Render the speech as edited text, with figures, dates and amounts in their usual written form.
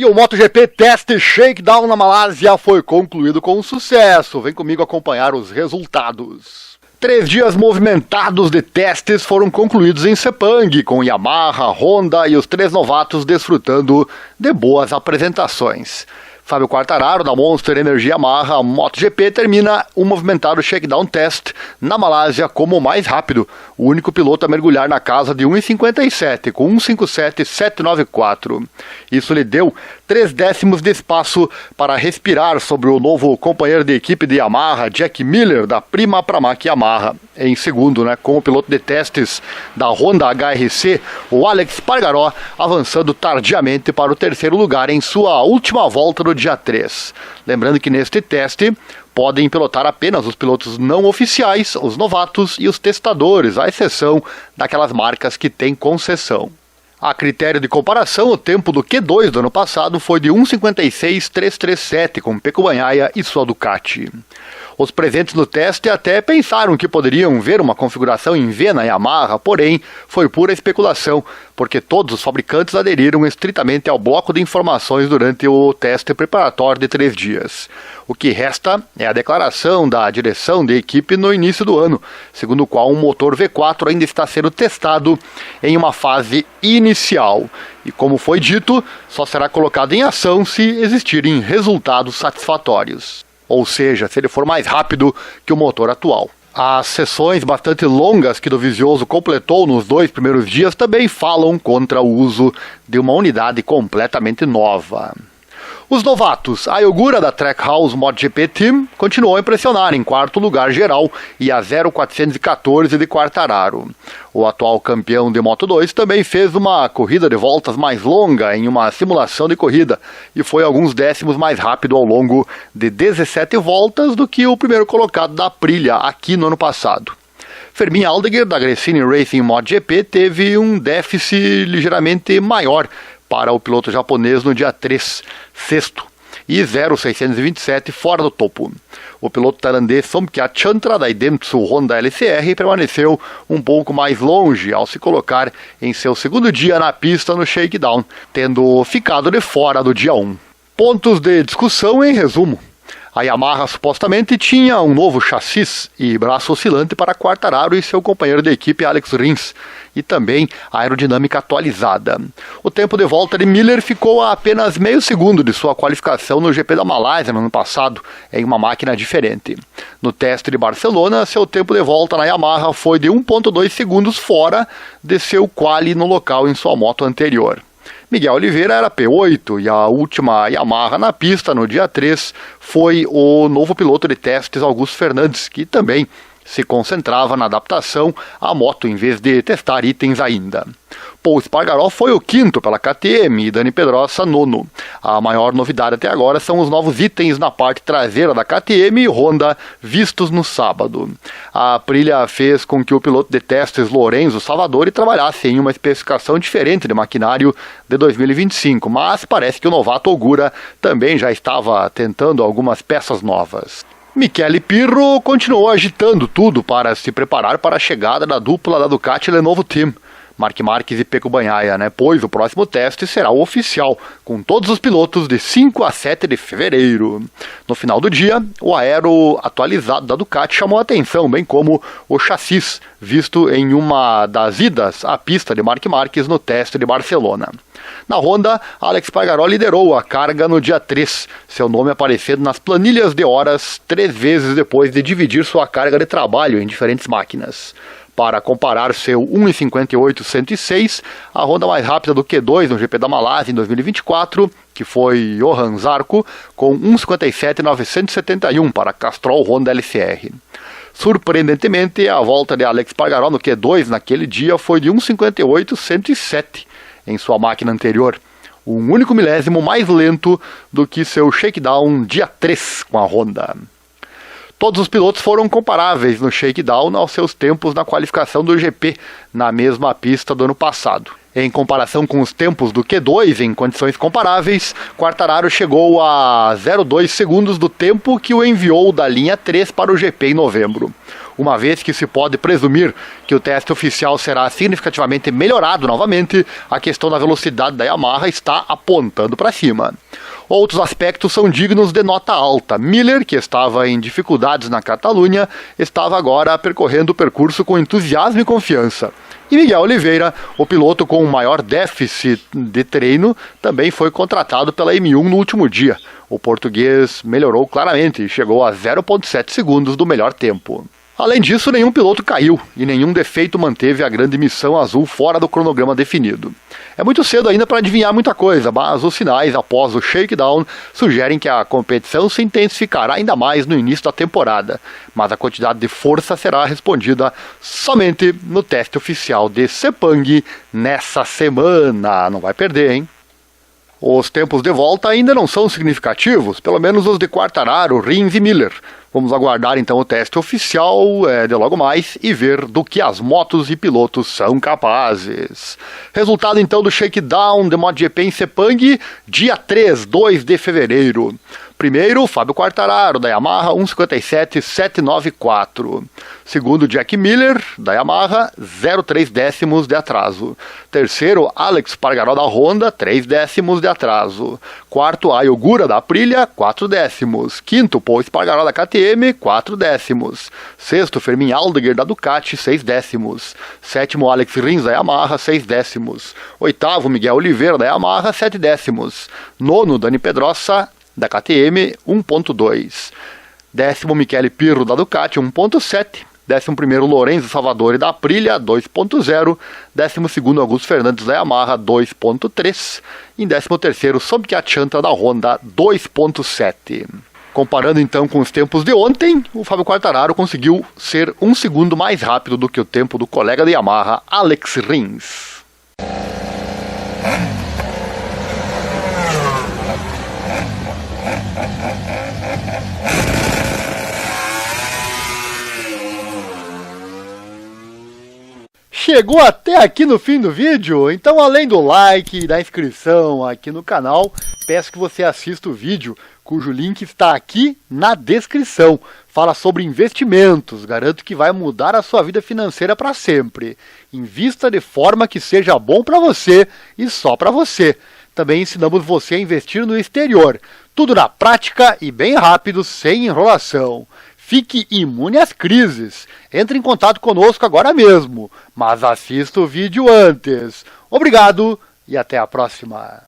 E o MotoGP Test Shakedown na Malásia foi concluído com sucesso. Vem comigo acompanhar os resultados. 3 dias movimentados de testes foram concluídos em Sepang, com Yamaha, Honda e os 3 novatos desfrutando de boas apresentações. Fábio Quartararo, da Monster Energy Yamaha MotoGP, termina o movimentado Shakedown Test na Malásia como o mais rápido, o único piloto a mergulhar na casa de 1,57, com 1,57,794. Isso lhe deu 3 décimos de espaço para respirar sobre o novo companheiro de equipe de Yamaha, Jack Miller, da Prima Pramac Yamaha. Em segundo, com o piloto de testes da Honda HRC, o Alex Espargaró, avançando tardiamente para o 3º lugar em sua última volta no dia 3. Lembrando que neste teste podem pilotar apenas os pilotos não oficiais, os novatos e os testadores, à exceção daquelas marcas que têm concessão. A critério de comparação, o tempo do Q2 do ano passado foi de 1,56,337 com Pecco Bagnaia e sua Ducati. Os presentes no teste até pensaram que poderiam ver uma configuração em V na Yamaha, porém foi pura especulação, porque todos os fabricantes aderiram estritamente ao bloco de informações durante o teste preparatório de 3 dias. O que resta é a declaração da direção de equipe no início do ano, segundo o qual um motor V4 ainda está sendo testado em uma fase inicial. E como foi dito, só será colocado em ação se existirem resultados satisfatórios. Ou seja, se ele for mais rápido que o motor atual. As sessões bastante longas que Dovizioso completou nos 2 primeiros dias também falam contra o uso de uma unidade completamente nova. Os novatos, a Yogura da Trackhouse MotoGP Team continuou a impressionar em 4º lugar geral e a 0,414 de Quartararo. O atual campeão de Moto2 também fez uma corrida de voltas mais longa em uma simulação de corrida e foi alguns décimos mais rápido ao longo de 17 voltas do que o primeiro colocado da Aprilia aqui no ano passado. Fermin Aldeguer da Gresini Racing MotoGP teve um déficit ligeiramente maior para o piloto japonês no dia 3, sexto, e 0,627 fora do topo. O piloto tailandês Somkya Chantra da Idemitsu Honda LCR permaneceu um pouco mais longe ao se colocar em seu 2º dia na pista no Shakedown, tendo ficado de fora do dia 1. Pontos de discussão em resumo. A Yamaha supostamente tinha um novo chassi e braço oscilante para Quartararo e seu companheiro de equipe Alex Rins, e também a aerodinâmica atualizada. O tempo de volta de Miller ficou a apenas meio segundo de sua qualificação no GP da Malásia no ano passado, em uma máquina diferente. No teste de Barcelona, seu tempo de volta na Yamaha foi de 1,2 segundos fora de seu quali no local em sua moto anterior. Miguel Oliveira era P8 e a última Yamaha na pista no dia 3 foi o novo piloto de testes Augusto Fernandes, que também se concentrava na adaptação à moto em vez de testar itens ainda. Paul Espargaró foi o 5º pela KTM e Dani Pedrosa 9º. A maior novidade até agora são os novos itens na parte traseira da KTM e Honda vistos no sábado. A Aprilia fez com que o piloto de testes Lorenzo Savadori trabalhasse em uma especificação diferente de maquinário de 2025, mas parece que o novato Ogura também já estava tentando algumas peças novas. Michele Pirro continuou agitando tudo para se preparar para a chegada da dupla da Ducati Lenovo Team, Marc Marquez e Pecco Bagnaia, pois o próximo teste será o oficial, com todos os pilotos de 5 a 7 de fevereiro. No final do dia, o aero atualizado da Ducati chamou a atenção, bem como o chassi, visto em uma das idas à pista de Marc Marquez no teste de Barcelona. Na Honda, Alex Espargaró liderou a carga no dia 3, seu nome aparecendo nas planilhas de horas 3 vezes depois de dividir sua carga de trabalho em diferentes máquinas. Para comparar seu 1,58,106, a Honda mais rápida do Q2 no GP da Malásia em 2024, que foi Johan Zarco, com 1,57,971 para Castrol Honda LCR. Surpreendentemente, a volta de Alex Espargaró no Q2 naquele dia foi de 1,58,107 em sua máquina anterior, um único milésimo mais lento do que seu shakedown dia 3 com a Honda. Todos os pilotos foram comparáveis no shakedown aos seus tempos na qualificação do GP, na mesma pista do ano passado. Em comparação com os tempos do Q2 em condições comparáveis, Quartararo chegou a 0,2 segundos do tempo que o enviou da linha 3 para o GP em novembro. uma vez que se pode presumir que o teste oficial será significativamente melhorado novamente, a questão da velocidade da Yamaha está apontando para cima. Outros aspectos são dignos de nota alta. Miller, que estava em dificuldades na Catalunha, estava agora percorrendo o percurso com entusiasmo e confiança. E Miguel Oliveira, o piloto com o maior déficit de treino, também foi contratado pela M1 no último dia. O português melhorou claramente e chegou a 0,7 segundos do melhor tempo. Além disso, nenhum piloto caiu e nenhum defeito manteve a grande missão azul fora do cronograma definido. É muito cedo ainda para adivinhar muita coisa, mas os sinais após o shakedown sugerem que a competição se intensificará ainda mais no início da temporada, mas a quantidade de força será respondida somente no teste oficial de Sepang nessa semana. Não vai perder, hein? Os tempos de volta ainda não são significativos, pelo menos os de Quartararo, Rins e Miller. Vamos aguardar então o teste oficial de logo mais e ver do que as motos e pilotos são capazes. Resultado então do shakedown de MotoGP em Sepang, dia 2 de fevereiro. Primeiro, Fábio Quartararo, da Yamaha, 1:57.794. Segundo, Jack Miller, da Yamaha, 0,3 décimos de atraso. Terceiro, Alex Espargaró, da Honda, 3 décimos de atraso. Quarto, Ai Ogura, da Aprilia, 4 décimos. Quinto, Paul Espargaró, da KTM, 4 décimos. Sexto, Fermin Aldeguer, da Ducati, 6 décimos. Sétimo, Alex Rins, da Yamaha, 6 décimos. Oitavo, Miguel Oliveira, da Yamaha, 7 décimos. Nono, Dani Pedrosa, da KTM, 1,2. Décimo, Michele Pirro, da Ducati, 1,7. 11º, Lorenzo Salvadori, da Aprilia, 2,0. 12º, Augusto Fernandes, da Yamaha, 2,3. E 13º, Somkiat Chantra, da Honda, 2,7. Comparando então com os tempos de ontem, o Fábio Quartararo conseguiu ser 1 segundo mais rápido do que o tempo do colega da Yamaha, Alex Rins. Chegou até aqui no fim do vídeo? Então, além do like e da inscrição aqui no canal, peço que você assista o vídeo, cujo link está aqui na descrição. Fala sobre investimentos, garanto que vai mudar a sua vida financeira para sempre. Invista de forma que seja bom para você e só para você. Também ensinamos você a investir no exterior. Tudo na prática e bem rápido, sem enrolação. Fique imune às crises. Entre em contato conosco agora mesmo, mas assista o vídeo antes. Obrigado e até a próxima.